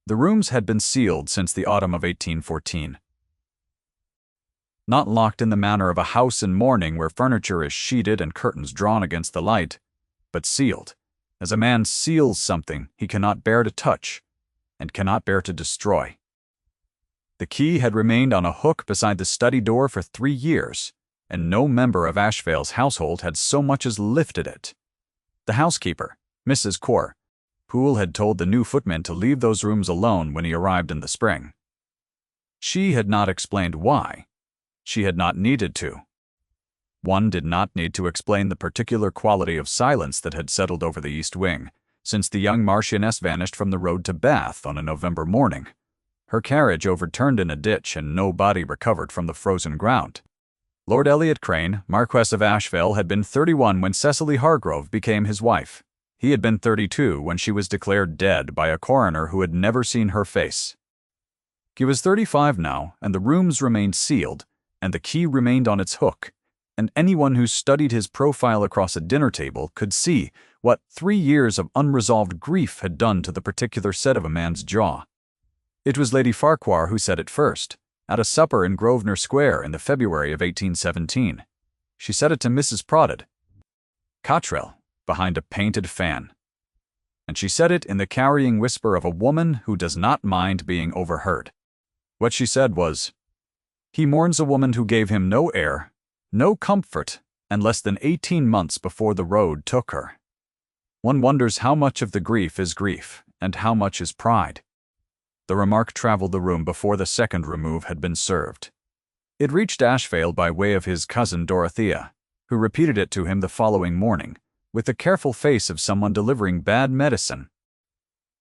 The rooms had been sealed since the autumn of 1814. Not locked in the manner of a house in mourning where furniture is sheeted and curtains drawn against the light, but sealed, as a man seals something he cannot bear to touch and cannot bear to destroy. The key had remained on a hook beside the study door for 3 years, and no member of Ashvale's household had so much as lifted it. The housekeeper, Mrs. Core, Poole had told the new footman to leave those rooms alone when he arrived in the spring. She had not explained why. She had not needed to. One did not need to explain the particular quality of silence that had settled over the East Wing, since the young Marchioness vanished from the road to Bath on a November morning. Her carriage overturned in a ditch and no body recovered from the frozen ground. Lord Eliot Crane, Marquess of Ashvale, had been 31 when Cecily Hargrove became his wife. He had been 32 when she was declared dead by a coroner who had never seen her face. He was 35 now, and the rooms remained sealed, and the key remained on its hook, and anyone who studied his profile across a dinner table could see what 3 years of unresolved grief had done to the particular set of a man's jaw. It was Lady Farquhar who said it first, at a supper in Grosvenor Square in the February of 1817. She said it to Mrs. Prodder, Cottrell, behind a painted fan. And she said it in the carrying whisper of a woman who does not mind being overheard. What she said was, "He mourns a woman who gave him no air, no comfort, and less than 18 months before the road took her." One wonders how much of the grief is grief, and how much is pride. The remark traveled the room before the second remove had been served. It reached Ashvale by way of his cousin Dorothea, who repeated it to him the following morning, with the careful face of someone delivering bad medicine.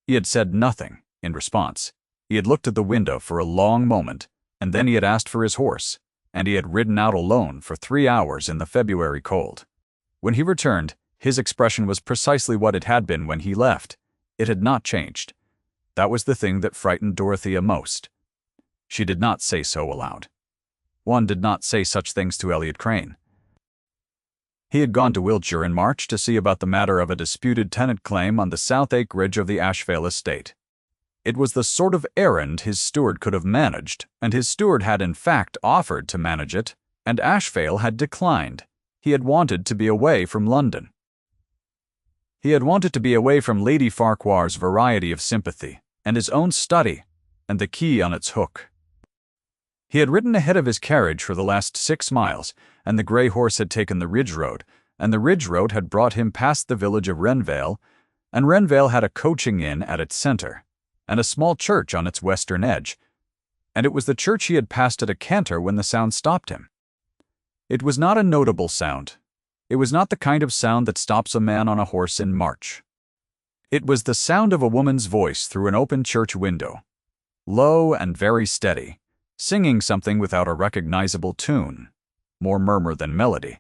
He had said nothing in response. He had looked at the window for a long moment, and then he had asked for his horse, and he had ridden out alone for 3 hours in the February cold. When he returned, his expression was precisely what it had been when he left. It had not changed. That was the thing that frightened Dorothea most. She did not say so aloud. One did not say such things to Eliot Crane. He had gone to Wiltshire in March to see about the matter of a disputed tenant claim on the south acreage of the Ashvale estate. It was the sort of errand his steward could have managed, and his steward had in fact offered to manage it, and Ashvale had declined. He had wanted to be away from London. He had wanted to be away from Lady Farquhar's variety of sympathy, and his own study, and the key on its hook. He had ridden ahead of his carriage for the last 6 miles, and the grey horse had taken the ridge road, and the ridge road had brought him past the village of Wrenvale, and Wrenvale had a coaching inn at its centre, and a small church on its western edge, and it was the church he had passed at a canter when the sound stopped him. It was not a notable sound. It was not the kind of sound that stops a man on a horse in March. It was the sound of a woman's voice through an open church window, low and very steady, singing something without a recognizable tune, more murmur than melody.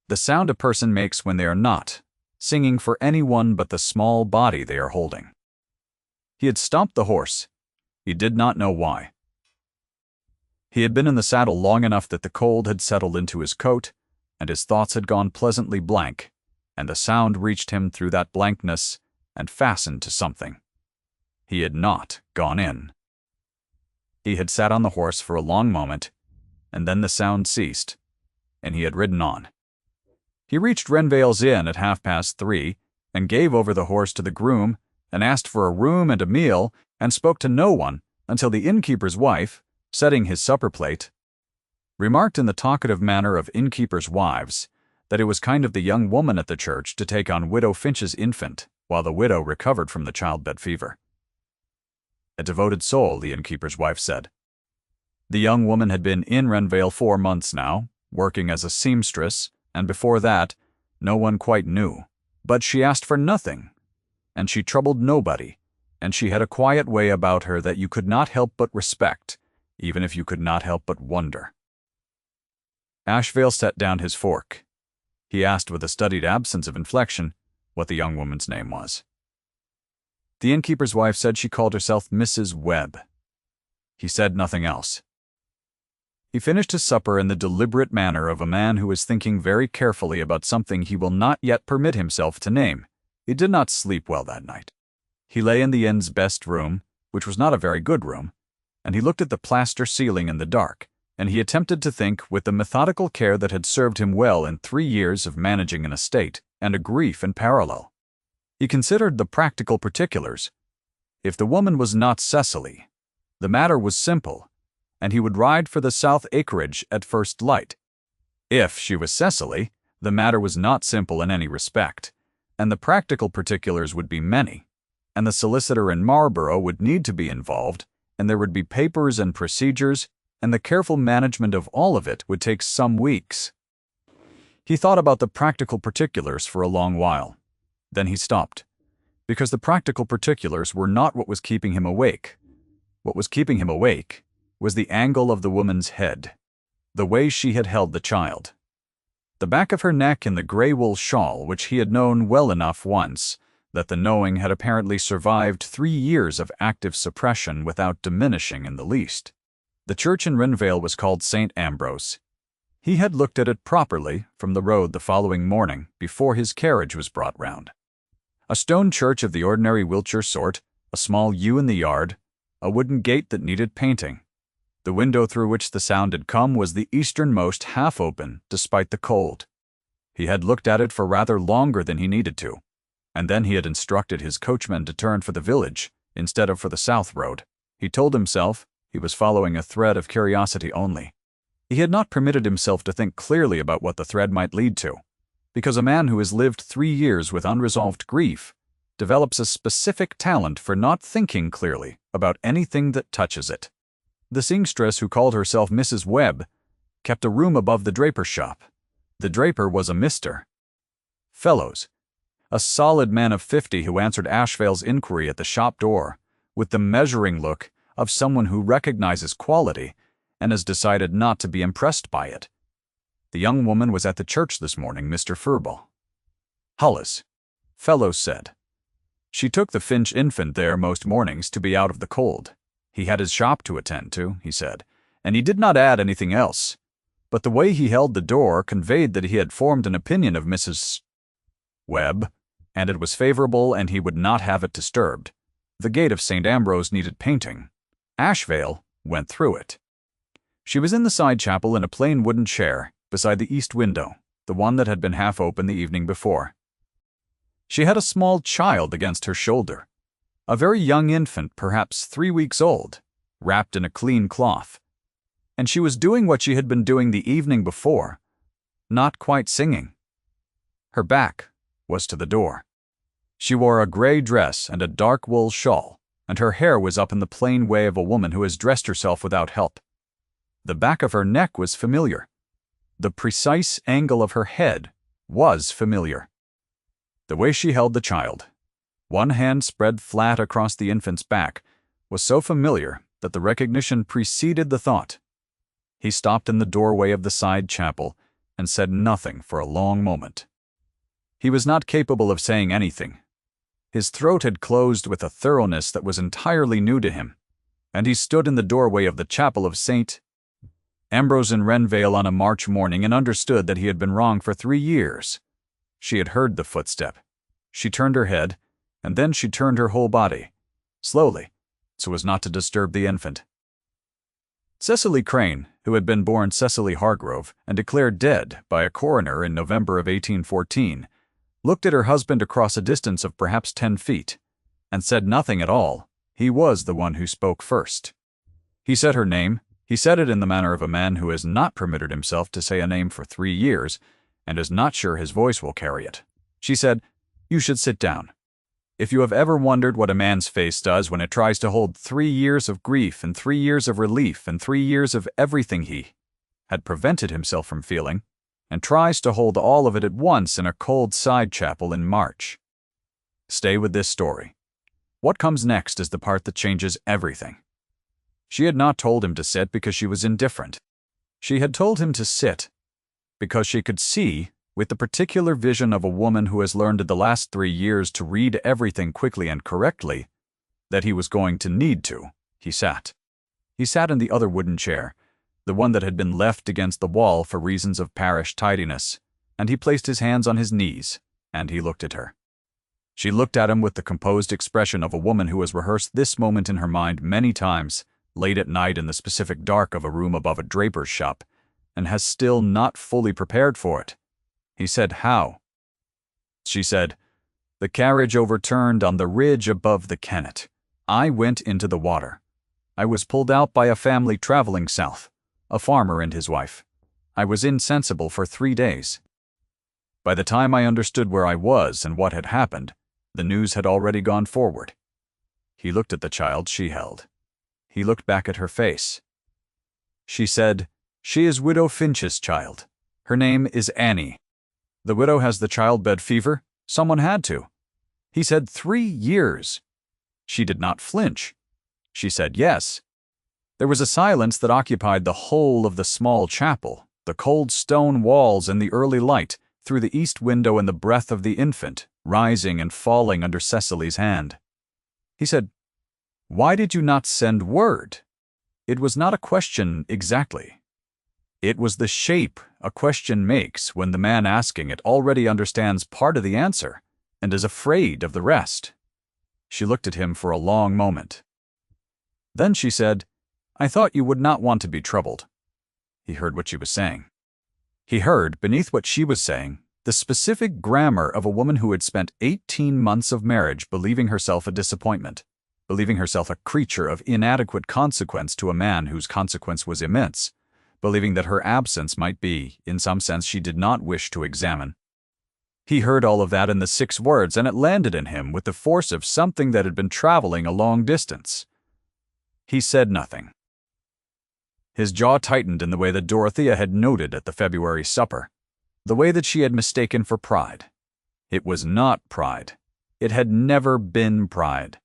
The sound a person makes when they are not singing for anyone but the small body they are holding. He had stopped the horse. He did not know why. He had been in the saddle long enough that the cold had settled into his coat, and his thoughts had gone pleasantly blank, and the sound reached him through that blankness and fastened to something. He had not gone in. He had sat on the horse for a long moment, and then the sound ceased, and he had ridden on. He reached Wrenvale's inn at 3:30, and gave over the horse to the groom, and asked for a room and a meal, and spoke to no one until the innkeeper's wife, setting his supper plate, remarked in the talkative manner of innkeepers' wives that it was kind of the young woman at the church to take on Widow Finch's infant while the widow recovered from the childbed fever. A devoted soul, the innkeeper's wife said. The young woman had been in Wrenvale 4 months now, working as a seamstress, and before that, no one quite knew. But she asked for nothing, and she troubled nobody, and she had a quiet way about her that you could not help but respect, even if you could not help but wonder. Ashvale set down his fork. He asked with a studied absence of inflection what the young woman's name was. The innkeeper's wife said she called herself Mrs. Webb. He said nothing else. He finished his supper in the deliberate manner of a man who is thinking very carefully about something he will not yet permit himself to name. He did not sleep well that night. He lay in the inn's best room, which was not a very good room, and he looked at the plaster ceiling in the dark, and he attempted to think with the methodical care that had served him well in 3 years of managing an estate and a grief in parallel. He considered the practical particulars. If the woman was not Cecily, the matter was simple, and he would ride for the south acreage at first light. If she was Cecily, the matter was not simple in any respect, and the practical particulars would be many, and the solicitor in Marlborough would need to be involved, and there would be papers and procedures, and the careful management of all of it would take some weeks. He thought about the practical particulars for a long while. Then he stopped, because the practical particulars were not what was keeping him awake. What was keeping him awake was the angle of the woman's head, the way she had held the child. The back of her neck in the gray wool shawl, which he had known well enough once, that the knowing had apparently survived 3 years of active suppression without diminishing in the least. The church in Renvale was called St. Ambrose. He had looked at it properly from the road the following morning before his carriage was brought round. A stone church of the ordinary Wiltshire sort, a small yew in the yard, a wooden gate that needed painting. The window through which the sound had come was the easternmost half open, despite the cold. He had looked at it for rather longer than he needed to, and then he had instructed his coachman to turn for the village, instead of for the south road. He told himself he was following a thread of curiosity only. He had not permitted himself to think clearly about what the thread might lead to, because a man who has lived 3 years with unresolved grief develops a specific talent for not thinking clearly about anything that touches it. The seamstress who called herself Mrs. Webb kept a room above the draper's shop. The draper was a Mr. Fellows, a solid man of 50 who answered Ashvale's inquiry at the shop door with the measuring look of someone who recognizes quality and has decided not to be impressed by it. The young woman was at the church this morning, Mr. Furball. Hollis, Fellows said. She took the Finch infant there most mornings to be out of the cold. He had his shop to attend to, he said, and he did not add anything else. But the way he held the door conveyed that he had formed an opinion of Mrs. Webb, and it was favorable and he would not have it disturbed. The gate of St. Ambrose needed painting. Ashvale went through it. She was in the side chapel in a plain wooden chair, beside the east window, the one that had been half open the evening before. She had a small child against her shoulder, a very young infant, perhaps 3 weeks old, wrapped in a clean cloth, and she was doing what she had been doing the evening before, not quite singing. Her back was to the door. She wore a gray dress and a dark wool shawl, and her hair was up in the plain way of a woman who has dressed herself without help. The back of her neck was familiar. The precise angle of her head was familiar. The way she held the child, one hand spread flat across the infant's back, was so familiar that the recognition preceded the thought. He stopped in the doorway of the side chapel and said nothing for a long moment. He was not capable of saying anything. His throat had closed with a thoroughness that was entirely new to him, and he stood in the doorway of the chapel of St. Ambrose in Renvale on a March morning and understood that he had been wrong for 3 years. She had heard the footstep. She turned her head, and then she turned her whole body, slowly, so as not to disturb the infant. Cecily Crane, who had been born Cecily Hargrove and declared dead by a coroner in November of 1814, looked at her husband across a distance of perhaps 10 feet, and said nothing at all. He was the one who spoke first. He said her name. He said it in the manner of a man who has not permitted himself to say a name for 3 years, and is not sure his voice will carry it. She said, "You should sit down. If you have ever wondered what a man's face does when it tries to hold 3 years of grief and 3 years of relief and 3 years of everything he had prevented himself from feeling, and tries to hold all of it at once in a cold side chapel in March, stay with this story. What comes next is the part that changes everything." She had not told him to sit because she was indifferent. She had told him to sit because she could see, with the particular vision of a woman who has learned in the last 3 years to read everything quickly and correctly, that he was going to need to. He sat. He sat in the other wooden chair, the one that had been left against the wall for reasons of parish tidiness, and he placed his hands on his knees, and he looked at her. She looked at him with the composed expression of a woman who has rehearsed this moment in her mind many times, late at night in the specific dark of a room above a draper's shop, and has still not fully prepared for it. He said, "How?" She said, "The carriage overturned on the ridge above the Kennet. I went into the water. I was pulled out by a family traveling south, a farmer and his wife. I was insensible for 3 days. By the time I understood where I was and what had happened, the news had already gone forward." He looked at the child she held. He looked back at her face. She said, "She is Widow Finch's child. Her name is Annie. The widow has the childbed fever. Someone had to." He said, 3 years. She did not flinch. She said yes. There was a silence that occupied the whole of the small chapel, the cold stone walls and the early light, through the east window and the breath of the infant, rising and falling under Cecily's hand. He said, "Why did you not send word?" It was not a question exactly. It was the shape a question makes when the man asking it already understands part of the answer and is afraid of the rest. She looked at him for a long moment. Then she said, "I thought you would not want to be troubled." He heard what she was saying. He heard, beneath what she was saying, the specific grammar of a woman who had spent 18 months of marriage believing herself a disappointment, believing herself a creature of inadequate consequence to a man whose consequence was immense, believing that her absence might be, in some sense she did not wish to examine. He heard all of that in the 6 words, and it landed in him with the force of something that had been traveling a long distance. He said nothing. His jaw tightened in the way that Dorothea had noted at the February supper, the way that she had mistaken for pride. It was not pride. It had never been pride.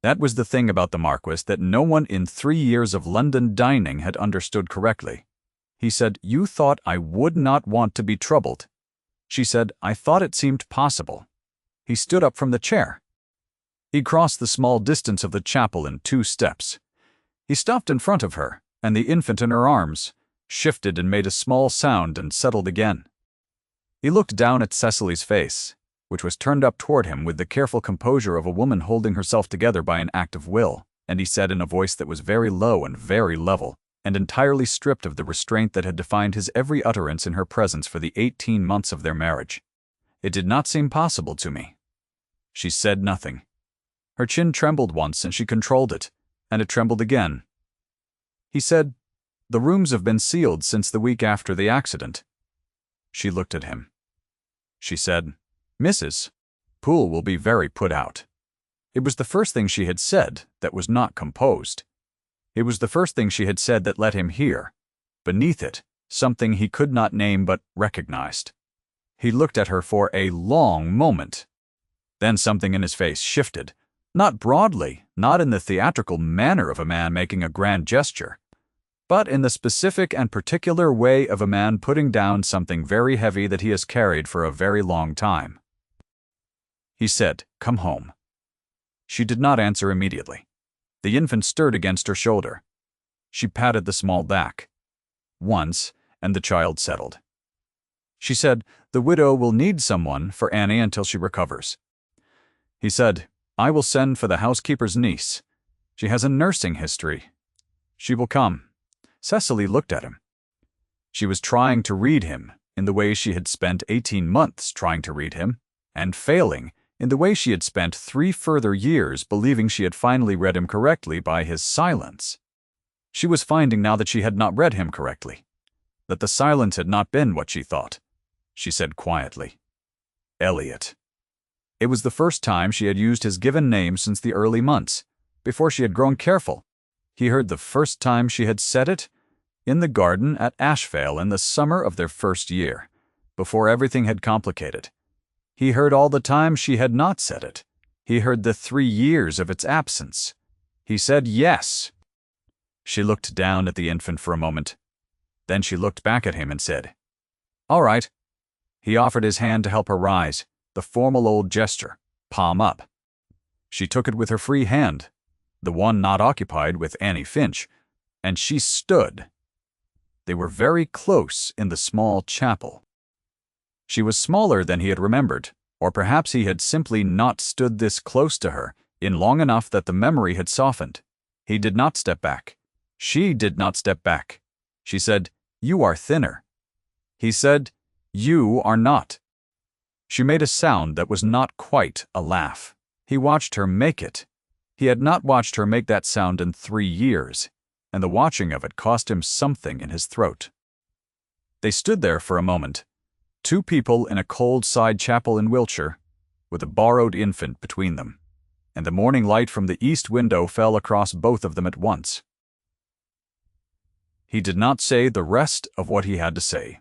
That was the thing about the Marquis that no one in 3 years of London dining had understood correctly. He said, "You thought I would not want to be troubled." She said, "I thought it seemed possible." He stood up from the chair. He crossed the small distance of the chapel in 2 steps. He stopped in front of her, and the infant in her arms, shifted and made a small sound and settled again. He looked down at Cecily's face, which was turned up toward him with the careful composure of a woman holding herself together by an act of will, and he said in a voice that was very low and very level, and entirely stripped of the restraint that had defined his every utterance in her presence for the 18 months of their marriage, "It did not seem possible to me." She said nothing. Her chin trembled once and she controlled it, and it trembled again. He said, "The rooms have been sealed since the week after the accident." She looked at him. She said, "Mrs. Poole will be very put out." It was the first thing she had said that was not composed. It was the first thing she had said that let him hear, beneath it, something he could not name but recognized. He looked at her for a long moment. Then something in his face shifted, not broadly, not in the theatrical manner of a man making a grand gesture, but in the specific and particular way of a man putting down something very heavy that he has carried for a very long time. He said, "Come home." She did not answer immediately. The infant stirred against her shoulder. She patted the small back. Once, and the child settled. She said, "The widow will need someone for Annie until she recovers." He said, "I will send for the housekeeper's niece. She has a nursing history. She will come." Cecily looked at him. She was trying to read him in the way she had spent 18 months trying to read him, and failing in the way she had spent 3 further years believing she had finally read him correctly by his silence. She was finding now that she had not read him correctly, that the silence had not been what she thought. She said quietly, "Elliot." It was the first time she had used his given name since the early months, before she had grown careful. He heard the first time she had said it in the garden at Ashvale in the summer of their first year, before everything had complicated. He heard all the time she had not said it. He heard the 3 years of its absence. He said yes. She looked down at the infant for a moment. Then she looked back at him and said, "All right." He offered his hand to help her rise, the formal old gesture, palm up. She took it with her free hand, the one not occupied with Annie Finch, and she stood. They were very close in the small chapel. She was smaller than he had remembered, Or perhaps he had simply not stood this close to her in long enough that the memory had softened. He did not step back. She did not step back. She said, "You are thinner." He said, "You are not." She made a sound that was not quite a laugh. He watched her make it. He had not watched her make that sound in 3 years, and the watching of it cost him something in his throat. They stood there for a moment, two people in a cold side chapel in Wiltshire, with a borrowed infant between them, and the morning light from the east window fell across both of them at once. He did not say the rest of what he had to say.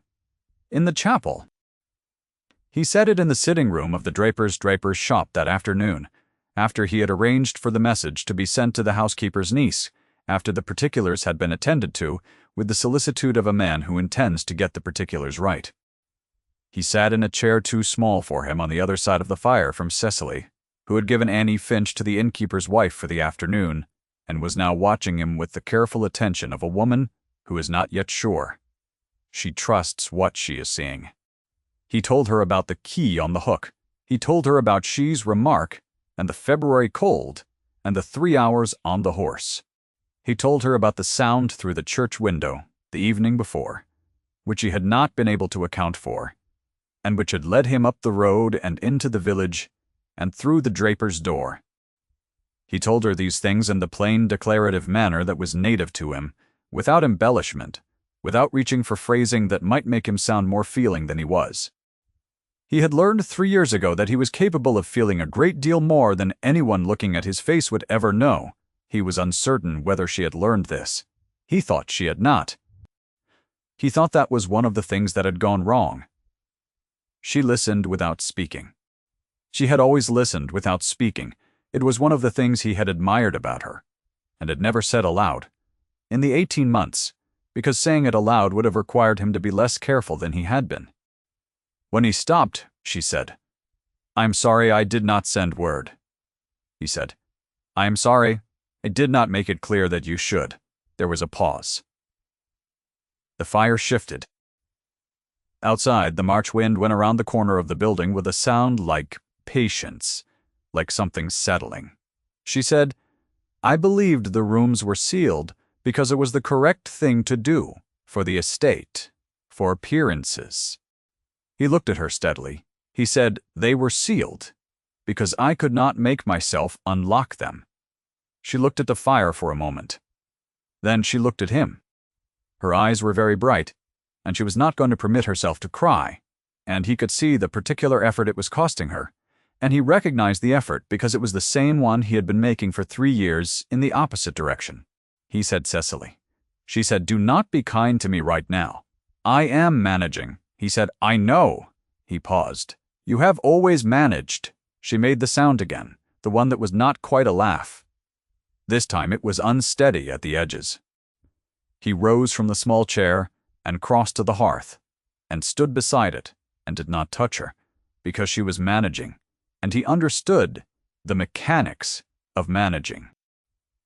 In the chapel. He said it in the sitting room of the draper's shop that afternoon, after he had arranged for the message to be sent to the housekeeper's niece, after the particulars had been attended to, with the solicitude of a man who intends to get the particulars right. He sat in a chair too small for him on the other side of the fire from Cecily, who had given Annie Finch to the innkeeper's wife for the afternoon, and was now watching him with the careful attention of a woman who is not yet sure. She trusts what she is seeing. He told her about the key on the hook. He told her about She's remark, and the February cold, and the 3 hours on the horse. He told her about the sound through the church window the evening before, which he had not been able to account for, and which had led him up the road and into the village and through the draper's door. He told her these things in the plain declarative manner that was native to him, without embellishment, without reaching for phrasing that might make him sound more feeling than he was. He had learned 3 years ago that he was capable of feeling a great deal more than anyone looking at his face would ever know. He was uncertain whether she had learned this. He thought she had not. He thought that was one of the things that had gone wrong. She listened without speaking. She had always listened without speaking. It was one of the things he had admired about her, and had never said aloud. In the 18 months, because saying it aloud would have required him to be less careful than he had been. When he stopped, she said, "I'm sorry I did not send word." He said, "I am sorry. I did not make it clear that you should." There was a pause. The fire shifted. Outside, the March wind went around the corner of the building with a sound like patience, like something settling. She said, "I believed the rooms were sealed because it was the correct thing to do, for the estate, for appearances." He looked at her steadily. He said, "They were sealed, because I could not make myself unlock them." She looked at the fire for a moment. Then she looked at him. Her eyes were very bright, and she was not going to permit herself to cry, and he could see the particular effort it was costing her, and he recognized the effort because it was the same one he had been making for 3 years in the opposite direction. He said, "Cecily." She said, "Do not be kind to me right now. I am managing." He said, "I know." He paused. "You have always managed." She made the sound again, the one that was not quite a laugh. This time it was unsteady at the edges. He rose from the small chair and crossed to the hearth, and stood beside it, and did not touch her, because she was managing, and he understood the mechanics of managing.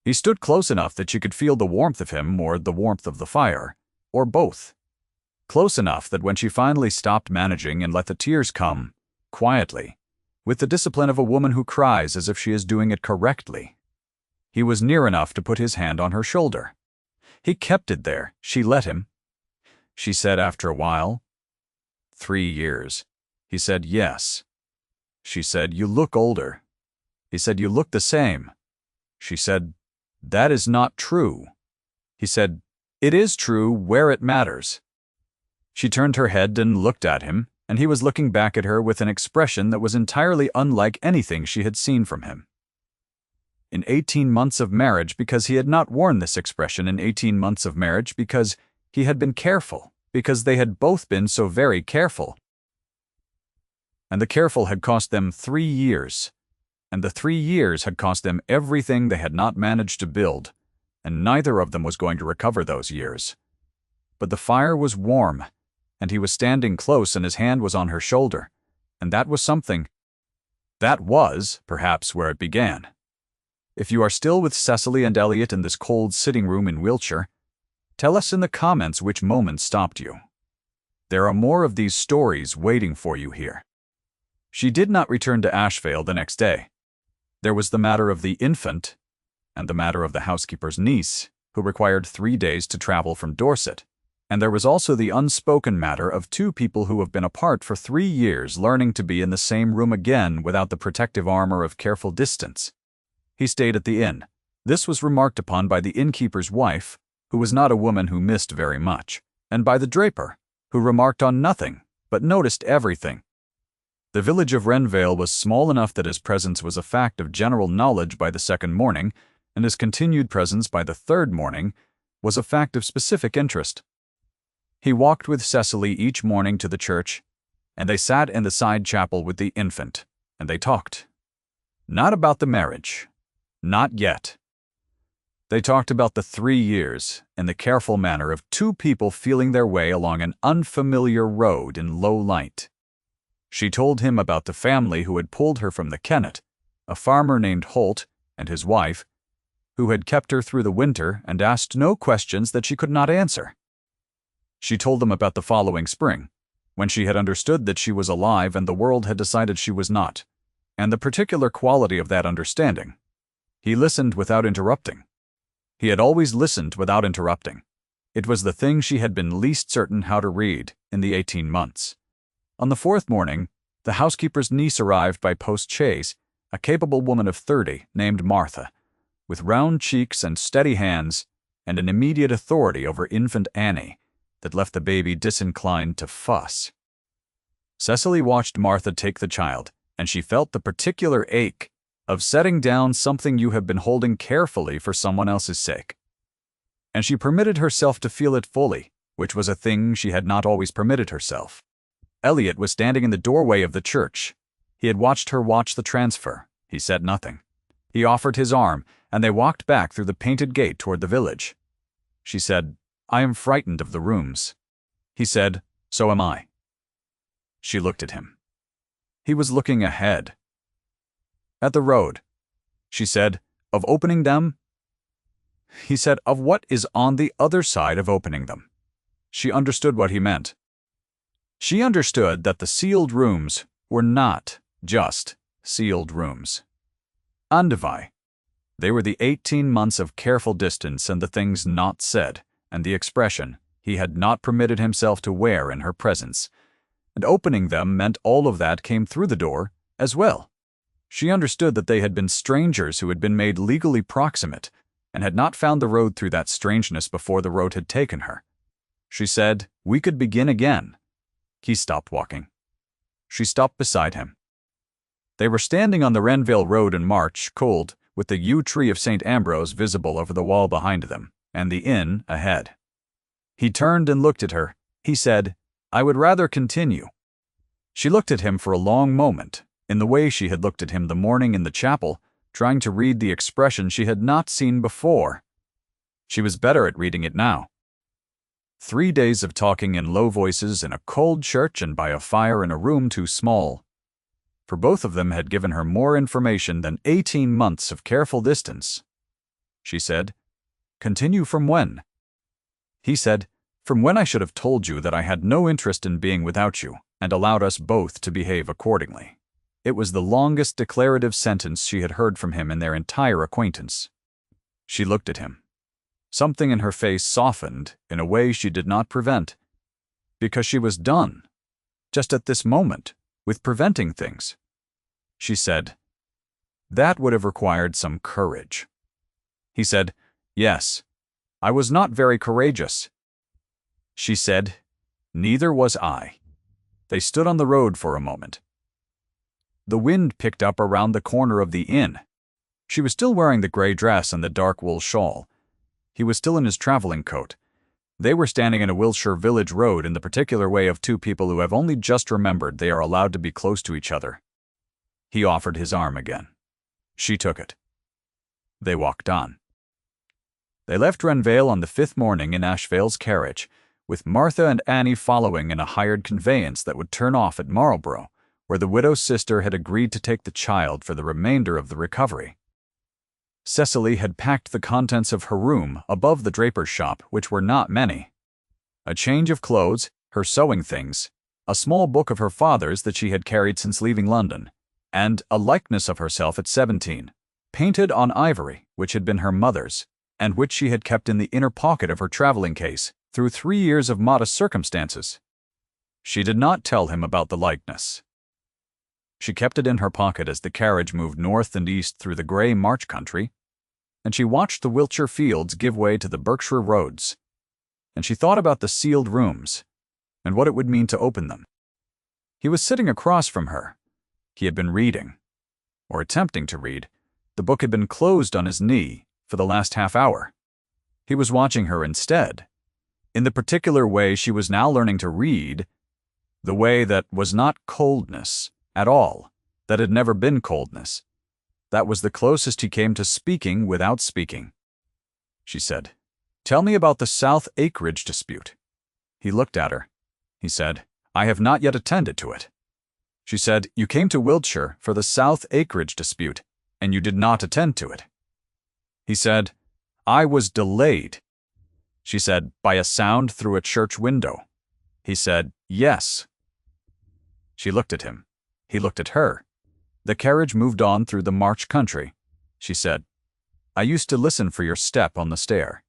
He stood close enough that she could feel the warmth of him or the warmth of the fire, or both. Close enough that when she finally stopped managing and let the tears come, quietly, with the discipline of a woman who cries as if she is doing it correctly, he was near enough to put his hand on her shoulder. He kept it there. She let him. She said after a while, 3 years. He said, "Yes." She said, "You look older." He said, "You look the same." She said, "That is not true." He said, "It is true where it matters." She turned her head and looked at him, and he was looking back at her with an expression that was entirely unlike anything she had seen from him. In 18 months of marriage, because he had not worn this expression in 18 months of marriage, because he had been careful, because they had both been so very careful. And the careful had cost them 3 years, and the 3 years had cost them everything they had not managed to build, and neither of them was going to recover those years. But the fire was warm, and he was standing close and his hand was on her shoulder, and that was something. That was, perhaps, where it began. If you are still with Cecily and Elliot in this cold sitting room in Wiltshire, tell us in the comments which moment stopped you. There are more of these stories waiting for you here. She did not return to Ashvale the next day. There was the matter of the infant, and the matter of the housekeeper's niece, who required 3 days to travel from Dorset, and there was also the unspoken matter of two people who have been apart for 3 years learning to be in the same room again without the protective armor of careful distance. He stayed at the inn. This was remarked upon by the innkeeper's wife, who was not a woman who missed very much, and by the draper, who remarked on nothing, but noticed everything. The village of Wrenvale was small enough that his presence was a fact of general knowledge by the second morning, and his continued presence by the third morning was a fact of specific interest. He walked with Cecily each morning to the church, and they sat in the side chapel with the infant, and they talked. Not about the marriage. Not yet. They talked about the 3 years in the careful manner of two people feeling their way along an unfamiliar road in low light. She told him about the family who had pulled her from the Kennet, a farmer named Holt and his wife, who had kept her through the winter and asked no questions that she could not answer. She told them about the following spring, when she had understood that she was alive and the world had decided she was not, and the particular quality of that understanding. He listened without interrupting. He had always listened without interrupting. It was the thing she had been least certain how to read in the 18 months. On the 4th morning, the housekeeper's niece arrived by post-chaise, a capable woman of 30 named Martha, with round cheeks and steady hands, and an immediate authority over infant Annie that left the baby disinclined to fuss. Cecily watched Martha take the child, and she felt the particular ache of setting down something you have been holding carefully for someone else's sake. And she permitted herself to feel it fully, which was a thing she had not always permitted herself. Elliot was standing in the doorway of the church. He had watched her watch the transfer. He said nothing. He offered his arm, and they walked back through the painted gate toward the village. She said, "I am frightened of the rooms." He said, "So am I." She looked at him. He was looking ahead. "At the road." She said, "Of opening them?" He said, "Of what is on the other side of opening them." She understood what he meant. She understood that the sealed rooms were not just sealed rooms. Andevai. They were the 18 months of careful distance and the things not said, and the expression he had not permitted himself to wear in her presence. And opening them meant all of that came through the door as well. She understood that they had been strangers who had been made legally proximate, and had not found the road through that strangeness before the road had taken her. She said, "We could begin again." He stopped walking. She stopped beside him. They were standing on the Wrenvale Road in March, cold, with the yew tree of St. Ambrose visible over the wall behind them, and the inn ahead. He turned and looked at her. He said, "I would rather continue." She looked at him for a long moment, in the way she had looked at him the morning in the chapel, trying to read the expression she had not seen before. She was better at reading it now. 3 days of talking in low voices in a cold church and by a fire in a room too small for both of them had given her more information than 18 months of careful distance. She said, "Continue from when?" He said, "From when I should have told you that I had no interest in being without you, and allowed us both to behave accordingly." It was the longest declarative sentence she had heard from him in their entire acquaintance. She looked at him. Something in her face softened in a way she did not prevent, because she was done, just at this moment, with preventing things. She said, "That would have required some courage." He said, "Yes, I was not very courageous." She said, "Neither was I." They stood on the road for a moment. The wind picked up around the corner of the inn. She was still wearing the gray dress and the dark wool shawl. He was still in his traveling coat. They were standing in a Wiltshire village road in the particular way of two people who have only just remembered they are allowed to be close to each other. He offered his arm again. She took it. They walked on. They left Wrenvale on the 5th morning in Ashvale's carriage, with Martha and Annie following in a hired conveyance that would turn off at Marlborough, where the widow's sister had agreed to take the child for the remainder of the recovery. Cecily had packed the contents of her room above the draper's shop, which were not many. A change of clothes, her sewing things, a small book of her father's that she had carried since leaving London, and a likeness of herself at 17, painted on ivory, which had been her mother's, and which she had kept in the inner pocket of her traveling case through 3 years of modest circumstances. She did not tell him about the likeness. She kept it in her pocket as the carriage moved north and east through the grey March country, and she watched the Wiltshire fields give way to the Berkshire roads, and she thought about the sealed rooms and what it would mean to open them. He was sitting across from her. He had been reading, or attempting to read. The book had been closed on his knee for the last half hour. He was watching her instead, in the particular way she was now learning to read, the way that was not coldness at all, that had never been coldness. That was the closest he came to speaking without speaking. She said, "Tell me about the South Acreage dispute." He looked at her. He said, "I have not yet attended to it." She said, "You came to Wiltshire for the South Acreage dispute, and you did not attend to it." He said, "I was delayed." She said, "By a sound through a church window." He said, "Yes." She looked at him. He looked at her. The carriage moved on through the March country. She said, "I used to listen for your step on the stair.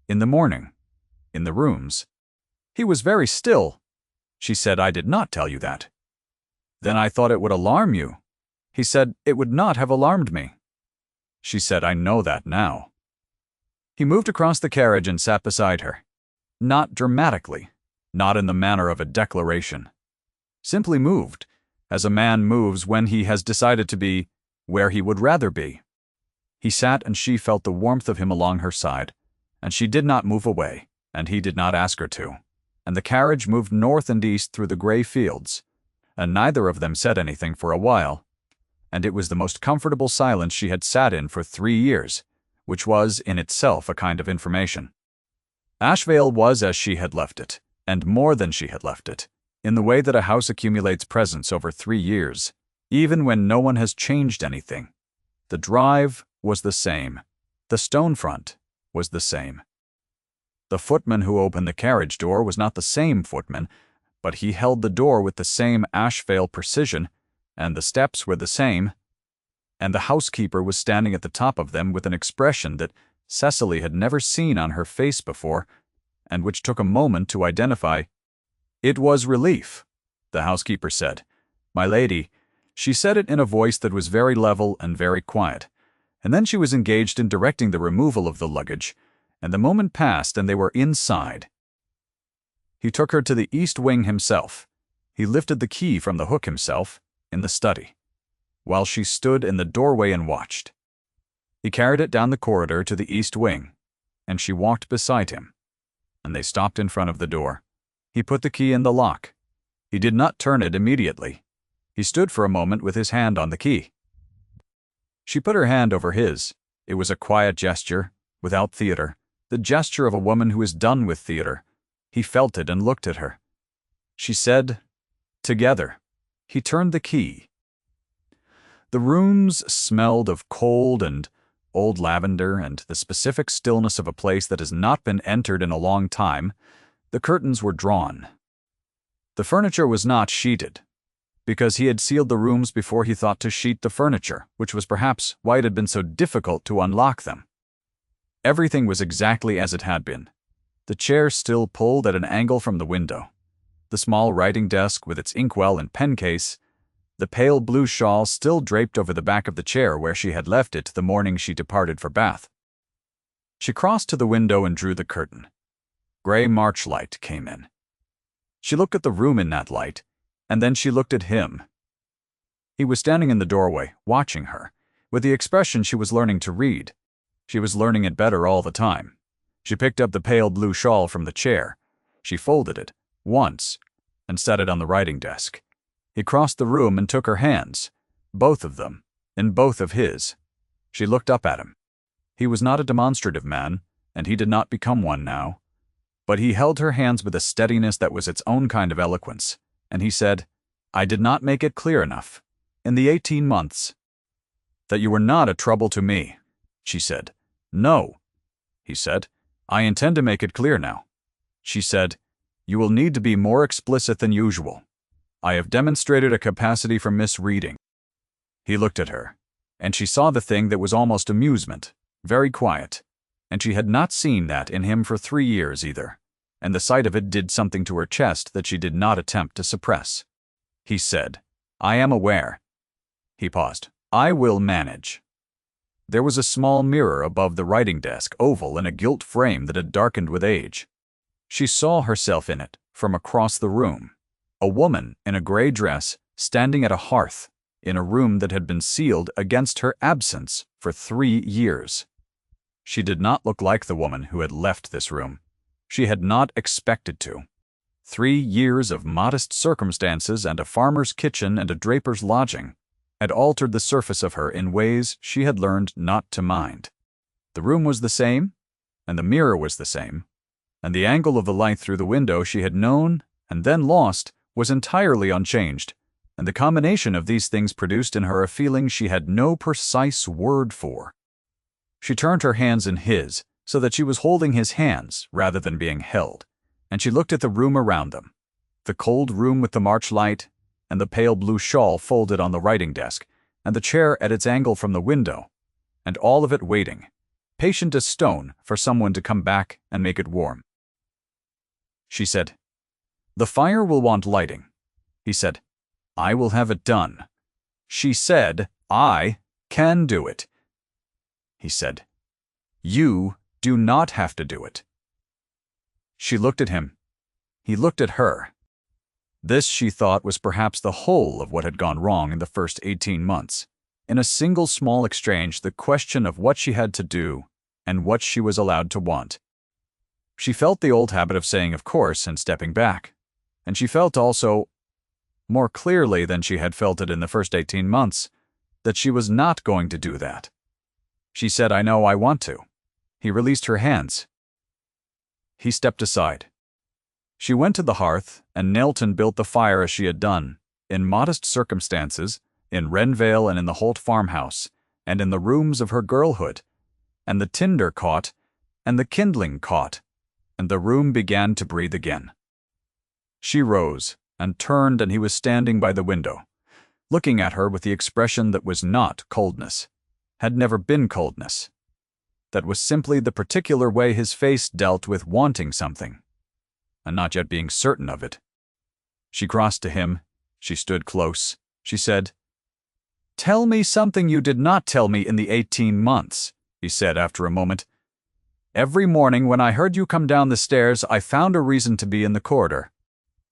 In the morning. In the rooms." He was very still. She said, "I did not tell you that." "Then I thought it would alarm you." He said, "It would not have alarmed me." She said, "I know that now." He moved across the carriage and sat beside her. Not dramatically, not in the manner of a declaration. Simply moved, as a man moves when he has decided to be where he would rather be. He sat and she felt the warmth of him along her side, and she did not move away, and he did not ask her to. And the carriage moved north and east through the grey fields, and neither of them said anything for a while, and it was the most comfortable silence she had sat in for 3 years, which was in itself a kind of information. Ashvale was as she had left it, and more than she had left it, in the way that a house accumulates presents over 3 years, even when no one has changed anything. The drive was the same. The stone front was the same. The footman who opened the carriage door was not the same footman, but he held the door with the same Ashvale precision, and the steps were the same, and the housekeeper was standing at the top of them with an expression that Cecily had never seen on her face before, and which took a moment to identify. "It was relief," the housekeeper said. "My lady," she said it in a voice that was very level and very quiet, and then she was engaged in directing the removal of the luggage, and the moment passed and they were inside. He took her to the east wing himself. He lifted the key from the hook himself, in the study, while she stood in the doorway and watched. He carried it down the corridor to the east wing, and she walked beside him, and they stopped in front of the door. He put the key in the lock. He did not turn it immediately. He stood for a moment with his hand on the key. She put her hand over his. It was a quiet gesture, without theater, the gesture of a woman who is done with theater. He felt it and looked at her. She said, "Together." He turned the key. The rooms smelled of cold and old lavender and the specific stillness of a place that has not been entered in a long time. The curtains were drawn. The furniture was not sheeted, because he had sealed the rooms before he thought to sheet the furniture, which was perhaps why it had been so difficult to unlock them. Everything was exactly as it had been. The chair still pulled at an angle from the window. The small writing desk with its inkwell and pen case, the pale blue shawl still draped over the back of the chair where she had left it the morning she departed for Bath. She crossed to the window and drew the curtain. Grey March light came in. She looked at the room in that light, and then she looked at him. He was standing in the doorway, watching her, with the expression she was learning to read. She was learning it better all the time. She picked up the pale blue shawl from the chair. She folded it, once, and set it on the writing desk. He crossed the room and took her hands, both of them, in both of his. She looked up at him. He was not a demonstrative man, and he did not become one now. But he held her hands with a steadiness that was its own kind of eloquence, and he said, "I did not make it clear enough, in the 18 months, that you were not a trouble to me." She said, "No." He said, "I intend to make it clear now." She said, "You will need to be more explicit than usual." I have demonstrated a capacity for misreading. He looked at her, and she saw the thing that was almost amusement, very quiet, and she had not seen that in him for 3 years either, and the sight of it did something to her chest that she did not attempt to suppress. He said, I am aware. He paused. I will manage. There was a small mirror above the writing desk, oval in a gilt frame that had darkened with age. She saw herself in it from across the room, a woman in a gray dress standing at a hearth in a room that had been sealed against her absence for 3 years. She did not look like the woman who had left this room. She had not expected to. 3 years of modest circumstances and a farmer's kitchen and a draper's lodging had altered the surface of her in ways she had learned not to mind. The room was the same, and the mirror was the same, and the angle of the light through the window she had known and then lost was entirely unchanged, and the combination of these things produced in her a feeling she had no precise word for. She turned her hands in his, so that she was holding his hands rather than being held, and she looked at the room around them, the cold room with the March light, and the pale blue shawl folded on the writing desk, and the chair at its angle from the window, and all of it waiting, patient as stone for someone to come back and make it warm. She said, The fire will want lighting. He said, I will have it done. She said, I can do it. He said, You do not have to do it. She looked at him. He looked at her. This, she thought, was perhaps the whole of what had gone wrong in the first 18 months. In a single small exchange, the question of what she had to do and what she was allowed to want. She felt the old habit of saying, of course, and stepping back. And she felt also, more clearly than she had felt it in the first 18 months, that she was not going to do that. She said, I know I want to. He released her hands. He stepped aside. She went to the hearth, and Nelton built the fire as she had done, in modest circumstances, in Wrenvale and in the Holt farmhouse, and in the rooms of her girlhood, and the tinder caught, and the kindling caught, and the room began to breathe again. She rose, and turned, and he was standing by the window, looking at her with the expression that was not coldness, had never been coldness. That was simply the particular way his face dealt with wanting something, and not yet being certain of it. She crossed to him. She stood close. She said, Tell me something you did not tell me in the 18 months, he said after a moment. Every morning when I heard you come down the stairs, I found a reason to be in the corridor.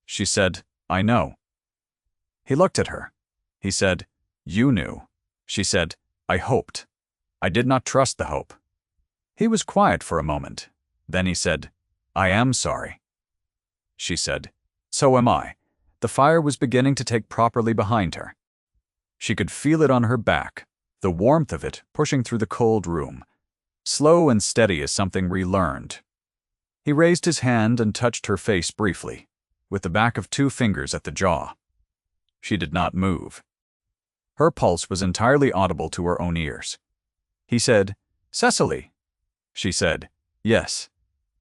She said, I know. He looked at her. He said, You knew. She said, I hoped. I did not trust the hope. He was quiet for a moment. Then he said, I am sorry. She said, So am I. The fire was beginning to take properly behind her. She could feel it on her back, the warmth of it pushing through the cold room, slow and steady as something relearned. He raised his hand and touched her face briefly, with the back of 2 fingers at the jaw. She did not move. Her pulse was entirely audible to her own ears. He said, Cecily. She said, Yes.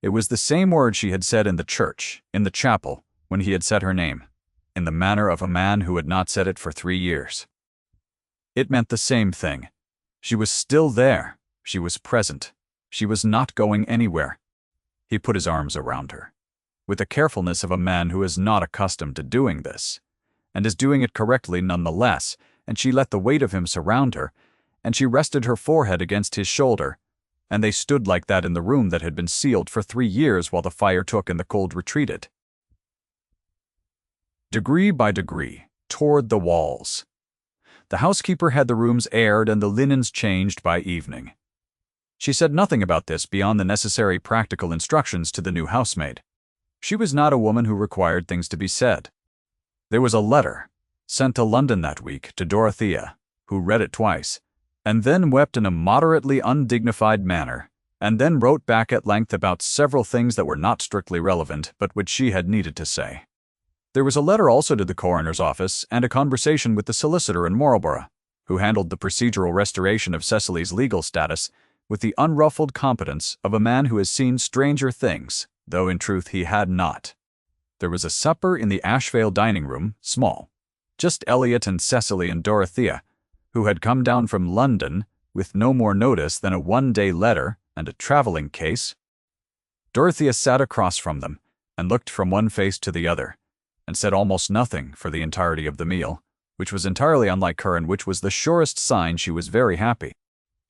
It was the same word she had said in the church, in the chapel, when he had said her name, in the manner of a man who had not said it for 3 years. It meant the same thing. She was still there. She was present. She was not going anywhere. He put his arms around her, with the carefulness of a man who is not accustomed to doing this, and is doing it correctly nonetheless, and she let the weight of him surround her, and she rested her forehead against his shoulder, and they stood like that in the room that had been sealed for 3 years while the fire took and the cold retreated. Degree by degree, toward the walls. The housekeeper had the rooms aired and the linens changed by evening. She said nothing about this beyond the necessary practical instructions to the new housemaid. She was not a woman who required things to be said. There was a letter, sent to London that week, to Dorothea, who read it twice, and then wept in a moderately undignified manner, and then wrote back at length about several things that were not strictly relevant, but which she had needed to say. There was a letter also to the coroner's office, and a conversation with the solicitor in Marlborough, who handled the procedural restoration of Cecily's legal status with the unruffled competence of a man who has seen stranger things, though in truth he had not. There was a supper in the Ashvale dining room, small. Just Elliot and Cecily and Dorothea, who had come down from London with no more notice than a one-day letter and a traveling case. Dorothea sat across from them and looked from one face to the other, and said almost nothing for the entirety of the meal, which was entirely unlike her and which was the surest sign she was very happy.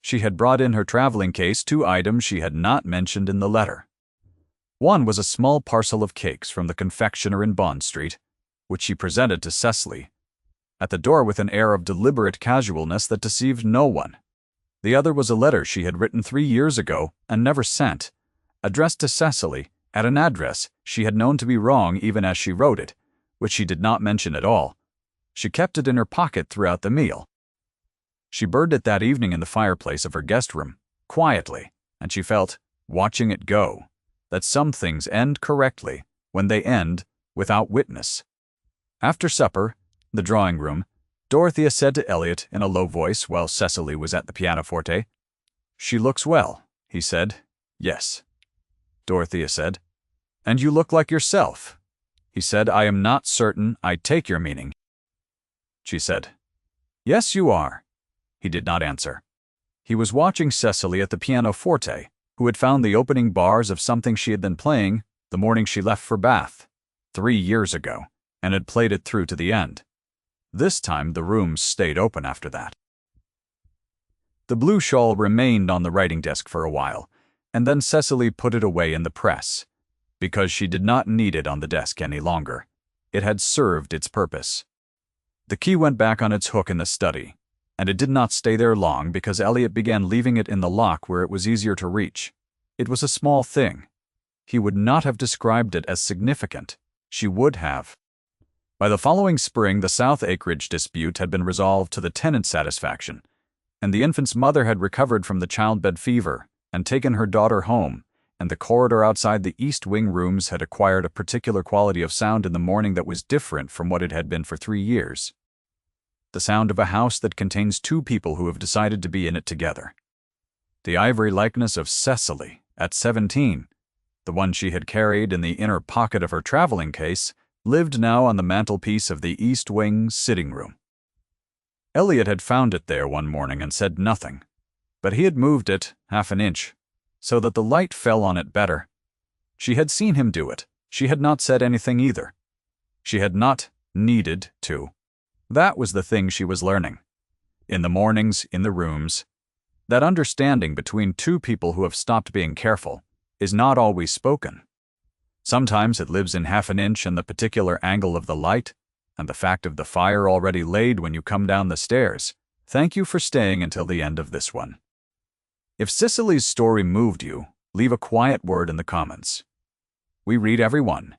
She had brought in her traveling case 2 items she had not mentioned in the letter. One was a small parcel of cakes from the confectioner in Bond Street, which she presented to Cecily at the door with an air of deliberate casualness that deceived no one. The other was a letter she had written 3 years ago and never sent, addressed to Cecily at an address she had known to be wrong even as she wrote it, which she did not mention at all. She kept it in her pocket throughout the meal. She burned it that evening in the fireplace of her guest room, quietly, and she felt, watching it go, that some things end correctly when they end without witness. After supper, the drawing room, Dorothea said to Elliot in a low voice while Cecily was at the pianoforte, "She looks well," he said. "Yes," Dorothea said. "And you look like yourself." He said, "I am not certain I take your meaning." She said, "Yes, you are." He did not answer. He was watching Cecily at the pianoforte, who had found the opening bars of something she had been playing the morning she left for Bath, 3 years ago, and had played it through to the end. This time the rooms stayed open after that. The blue shawl remained on the writing desk for a while, and then Cecily put it away in the press, because she did not need it on the desk any longer. It had served its purpose. The key went back on its hook in the study, and it did not stay there long because Elliot began leaving it in the lock where it was easier to reach. It was a small thing. He would not have described it as significant. She would have. By the following spring, the South Acreage dispute had been resolved to the tenant's satisfaction, and the infant's mother had recovered from the childbed fever and taken her daughter home, and the corridor outside the East Wing rooms had acquired a particular quality of sound in the morning that was different from what it had been for 3 years. The sound of a house that contains 2 people who have decided to be in it together. The ivory likeness of Cecily, at 17, the one she had carried in the inner pocket of her traveling case, lived now on the mantelpiece of the East Wing sitting room. Elliot had found it there one morning and said nothing, but he had moved it 1/2 inch, so that the light fell on it better. She had seen him do it. She had not said anything either. She had not needed to. That was the thing she was learning. In the mornings, in the rooms, that understanding between 2 people who have stopped being careful is not always spoken. Sometimes it lives in 1/2 inch and the particular angle of the light, and the fact of the fire already laid when you come down the stairs. Thank you for staying until the end of this one. If Cecily's story moved you, leave a quiet word in the comments. We read every one,